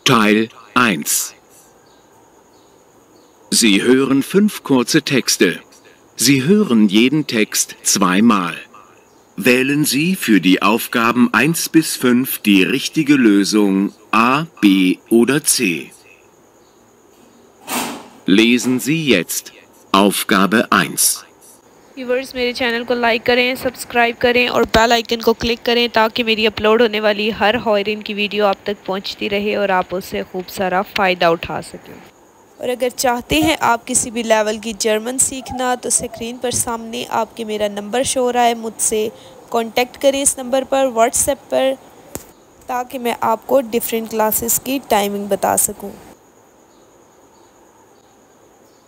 Teil 1. Sie hören 5 kurze Texte. Sie hören jeden Text zweimal. Wählen Sie für die Aufgaben 1 bis 5 die richtige Lösung A, B oder C. Lesen Sie jetzt Aufgabe 1. व्यूवर्स मेरे चैनल को लाइक करें, सब्सक्राइब करें और bell icon को क्लिक करें ताकि मेरी अपलोड होने वाली हर हॉयरिन की वीडियो आप तक पहुंचती रहे और आप उससे खूब सारा फ़ायदा उठा सकें। और अगर चाहते हैं आप किसी भी लेवल की जर्मन सीखना तो स्क्रीन पर सामने आपके मेरा नंबर शो हो रहा है, मुझसे कांटेक्ट करें इस नंबर पर व्हाट्सएप पर ताकि मैं आपको डिफरेंट क्लासेस की टाइमिंग बता सकूं।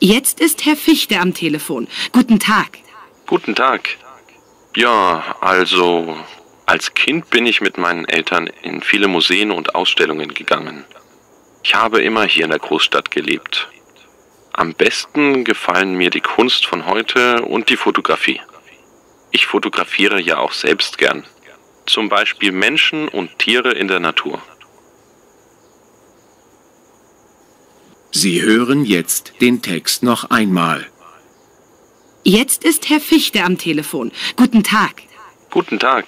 Jetzt ist Herr Fichte am Telefon. Guten Tag. Guten Tag. Ja, also als Kind bin ich mit meinen Eltern in viele Museen und Ausstellungen gegangen. Ich habe immer hier in der Großstadt gelebt. Am besten gefallen mir die Kunst von heute und die Fotografie. Ich fotografiere ja auch selbst gern. Zum Beispiel Menschen und Tiere in der Natur. Sie hören jetzt den Text noch einmal. Jetzt ist Herr Fichte am Telefon. Guten Tag. Guten Tag.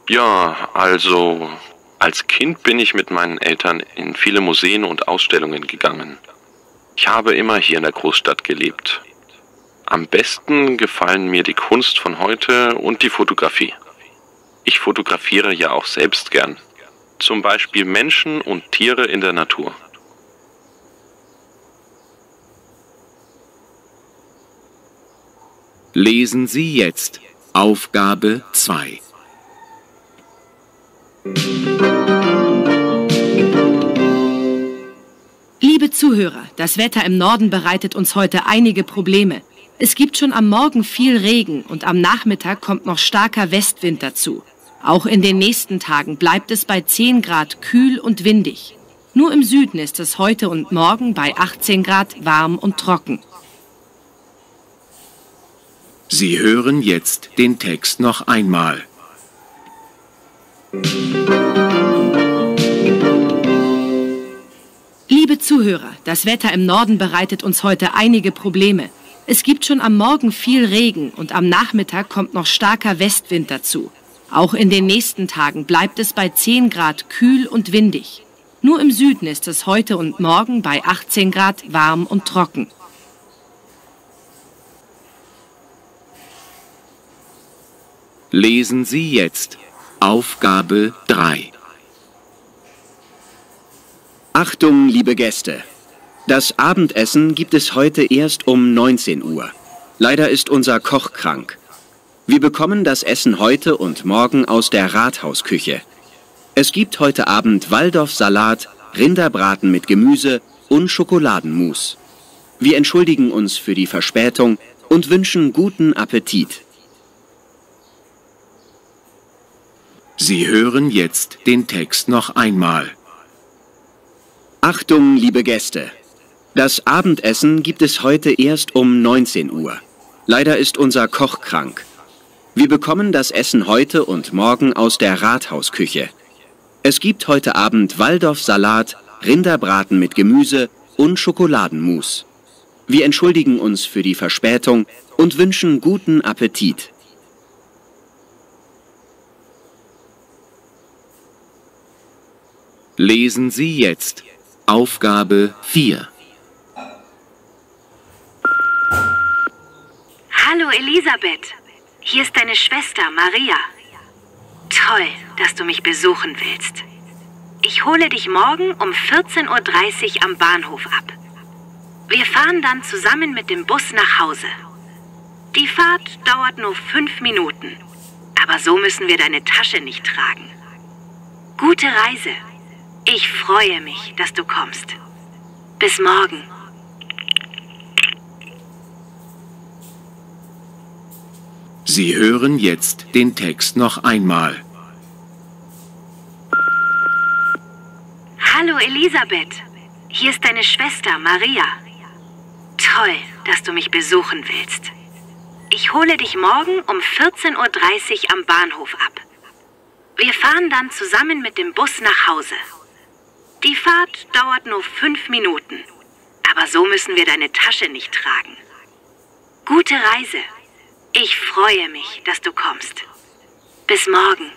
Ja, also als Kind bin ich mit meinen Eltern in viele Museen und Ausstellungen gegangen. Ich habe immer hier in der Großstadt gelebt. Am besten gefallen mir die Kunst von heute und die Fotografie. Ich fotografiere ja auch selbst gern. Zum Beispiel Menschen und Tiere in der Natur. Lesen Sie jetzt Aufgabe 2. Liebe Zuhörer, das Wetter im Norden bereitet uns heute einige Probleme. Es gibt schon am Morgen viel Regen und am Nachmittag kommt noch starker Westwind dazu. Auch in den nächsten Tagen bleibt es bei 10 Grad kühl und windig. Nur im Süden ist es heute und morgen bei 18 Grad warm und trocken. Sie hören jetzt den Text noch einmal. Liebe Zuhörer, das Wetter im Norden bereitet uns heute einige Probleme. Es gibt schon am Morgen viel Regen und am Nachmittag kommt noch starker Westwind dazu. Auch in den nächsten Tagen bleibt es bei 10 Grad kühl und windig. Nur im Süden ist es heute und morgen bei 18 Grad warm und trocken. Lesen Sie jetzt Aufgabe 3. Achtung, liebe Gäste! Das Abendessen gibt es heute erst um 19 Uhr. Leider ist unser Koch krank. Wir bekommen das Essen heute und morgen aus der Rathausküche. Es gibt heute Abend Waldorfsalat, Rinderbraten mit Gemüse und Schokoladenmus. Wir entschuldigen uns für die Verspätung und wünschen guten Appetit. Sie hören jetzt den Text noch einmal. Achtung, liebe Gäste! Das Abendessen gibt es heute erst um 19 Uhr. Leider ist unser Koch krank. Wir bekommen das Essen heute und morgen aus der Rathausküche. Es gibt heute Abend Waldorfsalat, Rinderbraten mit Gemüse und Schokoladenmus. Wir entschuldigen uns für die Verspätung und wünschen guten Appetit. Lesen Sie jetzt Aufgabe 4. Hallo Elisabeth, hier ist deine Schwester Maria. Toll, dass du mich besuchen willst. Ich hole dich morgen um 14:30 Uhr am Bahnhof ab. Wir fahren dann zusammen mit dem Bus nach Hause. Die Fahrt dauert nur 5 Minuten, aber so müssen wir deine Tasche nicht tragen. Gute Reise. Ich freue mich, dass du kommst. Bis morgen. Sie hören jetzt den Text noch einmal. Hallo Elisabeth, hier ist deine Schwester Maria. Toll, dass du mich besuchen willst. Ich hole dich morgen um 14:30 Uhr am Bahnhof ab. Wir fahren dann zusammen mit dem Bus nach Hause. Die Fahrt dauert nur 5 Minuten. Aber so müssen wir deine Tasche nicht tragen. Gute Reise. Ich freue mich, dass du kommst. Bis morgen.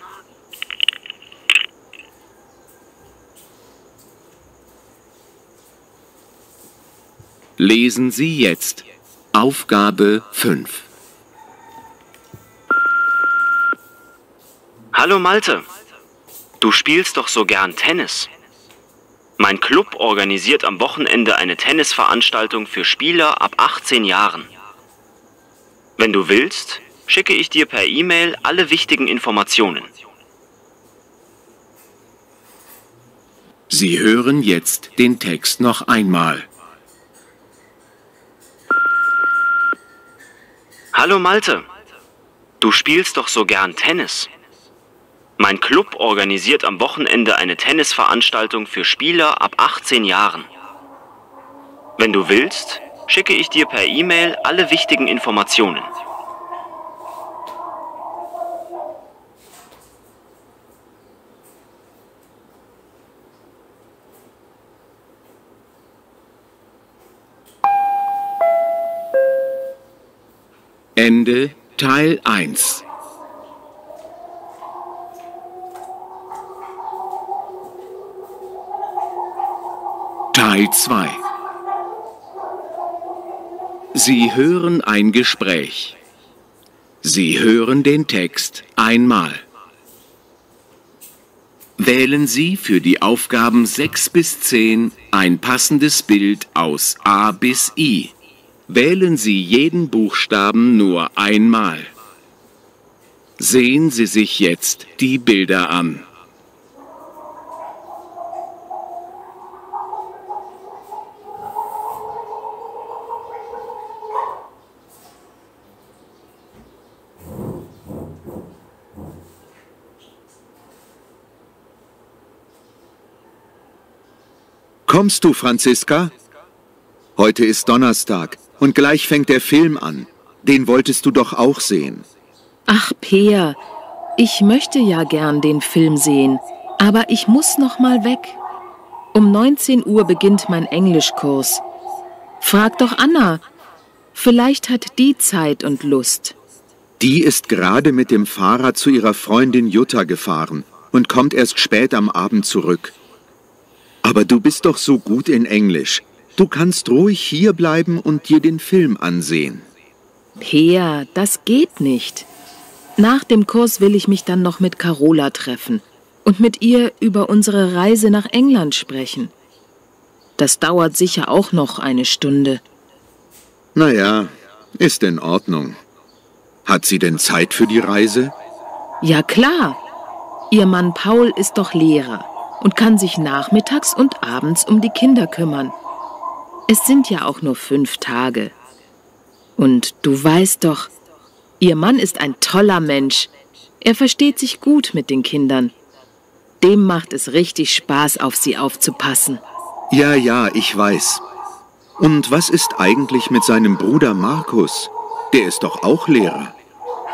Lesen Sie jetzt Aufgabe 5. Hallo Malte, du spielst doch so gern Tennis. Mein Club organisiert am Wochenende eine Tennisveranstaltung für Spieler ab 18 Jahren. Wenn du willst, schicke ich dir per E-Mail alle wichtigen Informationen. Sie hören jetzt den Text noch einmal. Hallo Malte, du spielst doch so gern Tennis. Mein Club organisiert am Wochenende eine Tennisveranstaltung für Spieler ab 18 Jahren. Wenn du willst, schicke ich dir per E-Mail alle wichtigen Informationen. Ende Teil 1. Teil 2. Sie hören ein Gespräch. Sie hören den Text einmal. Wählen Sie für die Aufgaben 6 bis 10 ein passendes Bild aus A bis I. Wählen Sie jeden Buchstaben nur einmal. Sehen Sie sich jetzt die Bilder an. Kommst du, Franziska? Heute ist Donnerstag und gleich fängt der Film an. Den wolltest du doch auch sehen. Ach, Peer, ich möchte ja gern den Film sehen, aber ich muss noch mal weg. Um 19 Uhr beginnt mein Englischkurs. Frag doch Anna. Vielleicht hat die Zeit und Lust. Die ist gerade mit dem Fahrrad zu ihrer Freundin Jutta gefahren und kommt erst spät am Abend zurück. Aber du bist doch so gut in Englisch. Du kannst ruhig hier bleiben und dir den Film ansehen. Peer, das geht nicht. Nach dem Kurs will ich mich dann noch mit Carola treffen und mit ihr über unsere Reise nach England sprechen. Das dauert sicher auch noch eine Stunde. Naja, ist in Ordnung. Hat sie denn Zeit für die Reise? Ja klar. Ihr Mann Paul ist doch Lehrer und kann sich nachmittags und abends um die Kinder kümmern. Es sind ja auch nur 5 Tage. Und du weißt doch, ihr Mann ist ein toller Mensch. Er versteht sich gut mit den Kindern. Dem macht es richtig Spaß, auf sie aufzupassen. Ja, ich weiß. Und was ist eigentlich mit seinem Bruder Markus? Der ist doch auch Lehrer.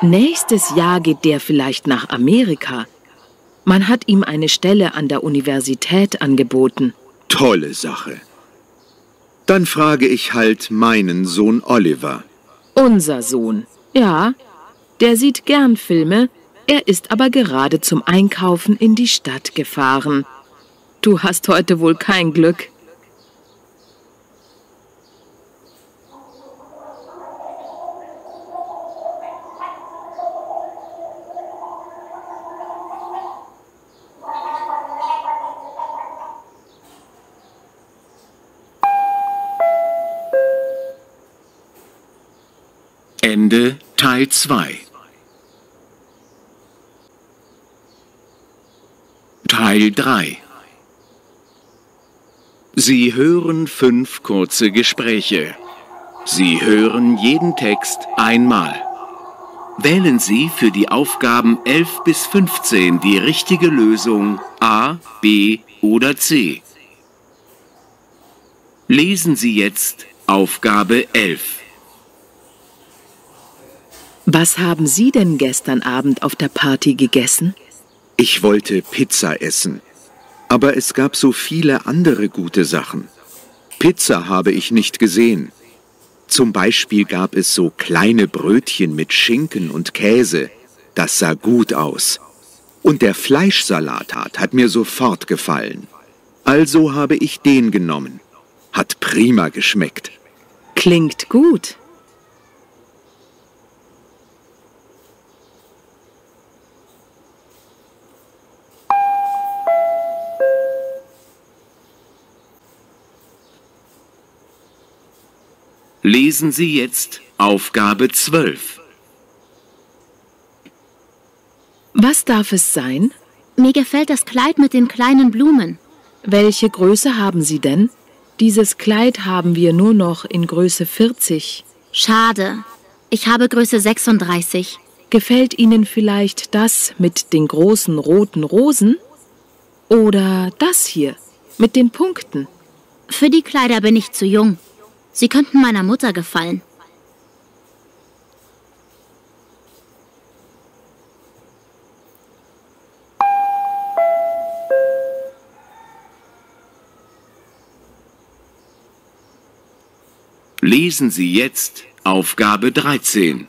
Nächstes Jahr geht der vielleicht nach Amerika. Man hat ihm eine Stelle an der Universität angeboten. Tolle Sache. Dann frage ich halt meinen Sohn Oliver. Unser Sohn. Ja, der sieht gern Filme. Er ist aber gerade zum Einkaufen in die Stadt gefahren. Du hast heute wohl kein Glück. Ende Teil 2. Teil 3. Sie hören 5 kurze Gespräche. Sie hören jeden Text einmal. Wählen Sie für die Aufgaben 11 bis 15 die richtige Lösung A, B oder C. Lesen Sie jetzt Aufgabe 11. Was haben Sie denn gestern Abend auf der Party gegessen? Ich wollte Pizza essen. Aber es gab so viele andere gute Sachen. Pizza habe ich nicht gesehen. Zum Beispiel gab es so kleine Brötchen mit Schinken und Käse. Das sah gut aus. Und der Fleischsalat hat mir sofort gefallen. Also habe ich den genommen. Hat prima geschmeckt. Klingt gut. Lesen Sie jetzt Aufgabe 12. Was darf es sein? Mir gefällt das Kleid mit den kleinen Blumen. Welche Größe haben Sie denn? Dieses Kleid haben wir nur noch in Größe 40. Schade. Ich habe Größe 36. Gefällt Ihnen vielleicht das mit den großen roten Rosen? Oder das hier mit den Punkten? Für die Kleider bin ich zu jung. Sie könnten meiner Mutter gefallen. Lesen Sie jetzt Aufgabe 13.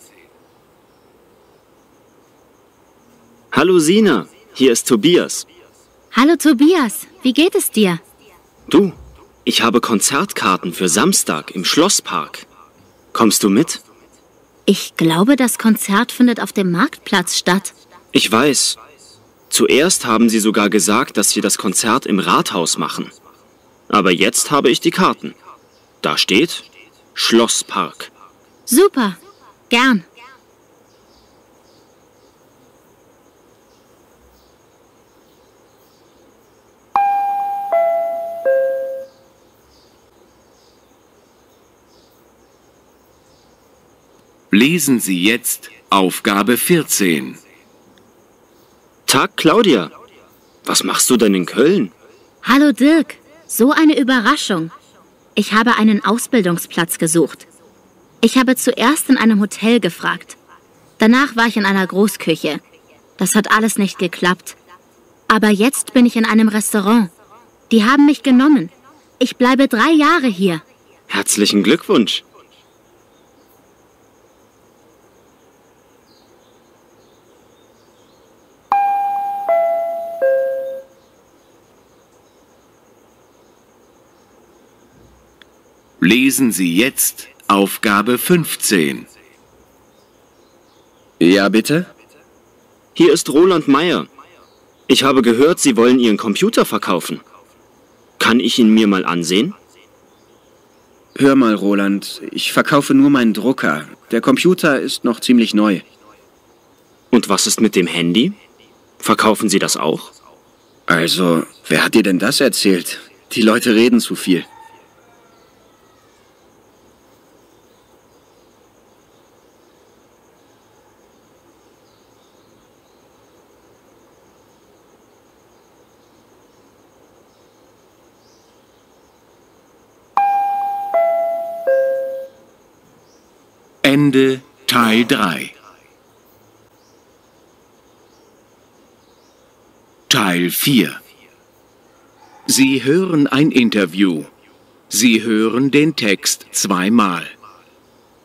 Hallo Sina, hier ist Tobias. Hallo Tobias, wie geht es dir? Du, ich habe Konzertkarten für Samstag im Schlosspark. Kommst du mit? Ich glaube, das Konzert findet auf dem Marktplatz statt. Ich weiß. Zuerst haben sie sogar gesagt, dass wir das Konzert im Rathaus machen. Aber jetzt habe ich die Karten. Da steht Schlosspark. Super, gern. Lesen Sie jetzt Aufgabe 14. Tag, Claudia. Was machst du denn in Köln? Hallo Dirk, so eine Überraschung. Ich habe einen Ausbildungsplatz gesucht. Ich habe zuerst in einem Hotel gefragt. Danach war ich in einer Großküche. Das hat alles nicht geklappt. Aber jetzt bin ich in einem Restaurant. Die haben mich genommen. Ich bleibe 3 Jahre hier. Herzlichen Glückwunsch. Lesen Sie jetzt Aufgabe 15. Ja, bitte? Hier ist Roland Meyer. Ich habe gehört, Sie wollen Ihren Computer verkaufen. Kann ich ihn mir mal ansehen? Hör mal, Roland, ich verkaufe nur meinen Drucker. Der Computer ist noch ziemlich neu. Und was ist mit dem Handy? Verkaufen Sie das auch? Also, wer hat dir denn das erzählt? Die Leute reden zu viel. Ende Teil 3. Teil 4. Sie hören ein Interview. Sie hören den Text zweimal.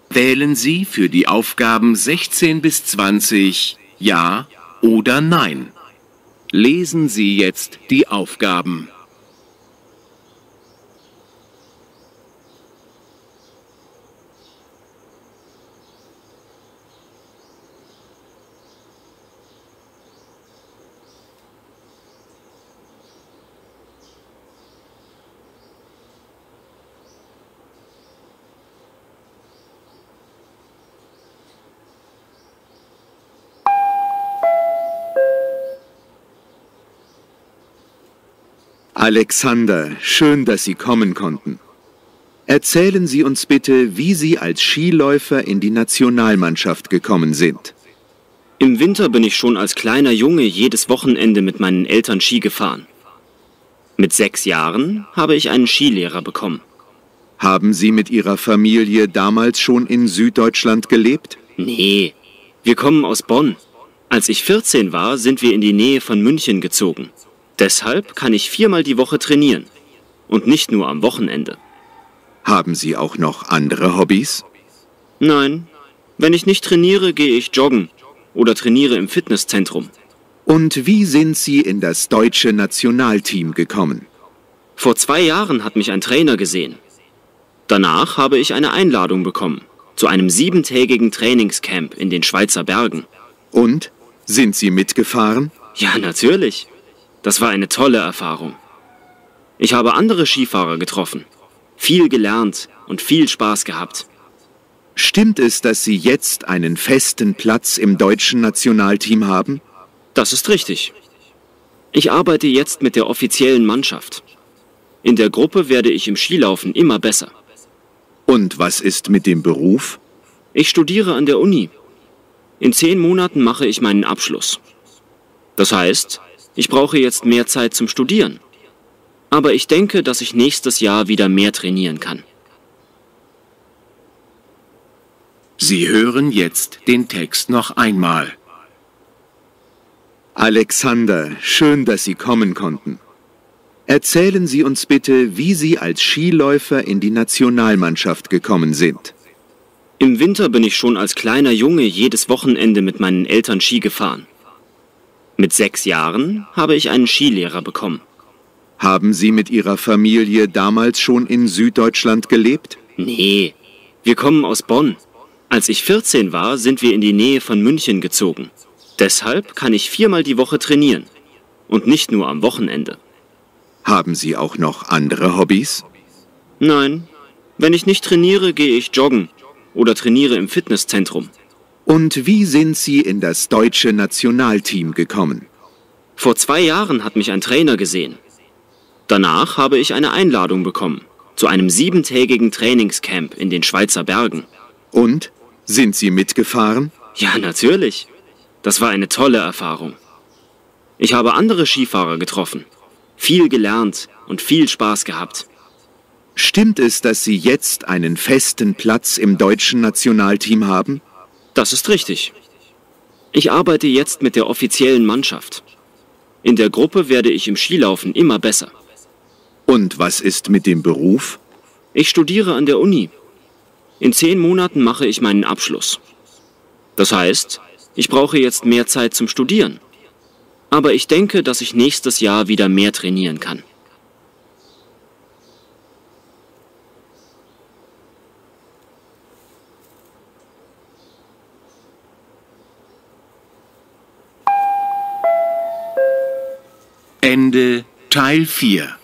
Wählen Sie für die Aufgaben 16 bis 20 Ja oder Nein. Lesen Sie jetzt die Aufgaben. Alexander, schön, dass Sie kommen konnten. Erzählen Sie uns bitte, wie Sie als Skiläufer in die Nationalmannschaft gekommen sind. Im Winter bin ich schon als kleiner Junge jedes Wochenende mit meinen Eltern Ski gefahren. Mit 6 Jahren habe ich einen Skilehrer bekommen. Haben Sie mit Ihrer Familie damals schon in Süddeutschland gelebt? Nee, wir kommen aus Bonn. Als ich 14 war, sind wir in die Nähe von München gezogen. Deshalb kann ich 4-mal die Woche trainieren. Und nicht nur am Wochenende. Haben Sie auch noch andere Hobbys? Nein, wenn ich nicht trainiere, gehe ich joggen oder trainiere im Fitnesszentrum. Und wie sind Sie in das deutsche Nationalteam gekommen? Vor 2 Jahren hat mich ein Trainer gesehen. Danach habe ich eine Einladung bekommen zu einem 7-tägigen Trainingscamp in den Schweizer Bergen. Und? Sind Sie mitgefahren? Ja, natürlich. Das war eine tolle Erfahrung. Ich habe andere Skifahrer getroffen, viel gelernt und viel Spaß gehabt. Stimmt es, dass Sie jetzt einen festen Platz im deutschen Nationalteam haben? Das ist richtig. Ich arbeite jetzt mit der offiziellen Mannschaft. In der Gruppe werde ich im Skilaufen immer besser. Und was ist mit dem Beruf? Ich studiere an der Uni. In 10 Monaten mache ich meinen Abschluss. Das heißt, ich brauche jetzt mehr Zeit zum Studieren. Aber ich denke, dass ich nächstes Jahr wieder mehr trainieren kann. Sie hören jetzt den Text noch einmal. Alexander, schön, dass Sie kommen konnten. Erzählen Sie uns bitte, wie Sie als Skiläufer in die Nationalmannschaft gekommen sind. Im Winter bin ich schon als kleiner Junge jedes Wochenende mit meinen Eltern Ski gefahren. Mit 6 Jahren habe ich einen Skilehrer bekommen. Haben Sie mit Ihrer Familie damals schon in Süddeutschland gelebt? Nee, wir kommen aus Bonn. Als ich 14 war, sind wir in die Nähe von München gezogen. Deshalb kann ich 4-mal die Woche trainieren. Und nicht nur am Wochenende. Haben Sie auch noch andere Hobbys? Nein, wenn ich nicht trainiere, gehe ich joggen oder trainiere im Fitnesszentrum. Und wie sind Sie in das deutsche Nationalteam gekommen? Vor 2 Jahren hat mich ein Trainer gesehen. Danach habe ich eine Einladung bekommen zu einem 7-tägigen Trainingscamp in den Schweizer Bergen. Und? Sind Sie mitgefahren? Ja, natürlich. Das war eine tolle Erfahrung. Ich habe andere Skifahrer getroffen, viel gelernt und viel Spaß gehabt. Stimmt es, dass Sie jetzt einen festen Platz im deutschen Nationalteam haben? Das ist richtig. Ich arbeite jetzt mit der offiziellen Mannschaft. In der Gruppe werde ich im Skilaufen immer besser. Und was ist mit dem Beruf? Ich studiere an der Uni. In 10 Monaten mache ich meinen Abschluss. Das heißt, ich brauche jetzt mehr Zeit zum Studieren. Aber ich denke, dass ich nächstes Jahr wieder mehr trainieren kann. Ende Teil 4.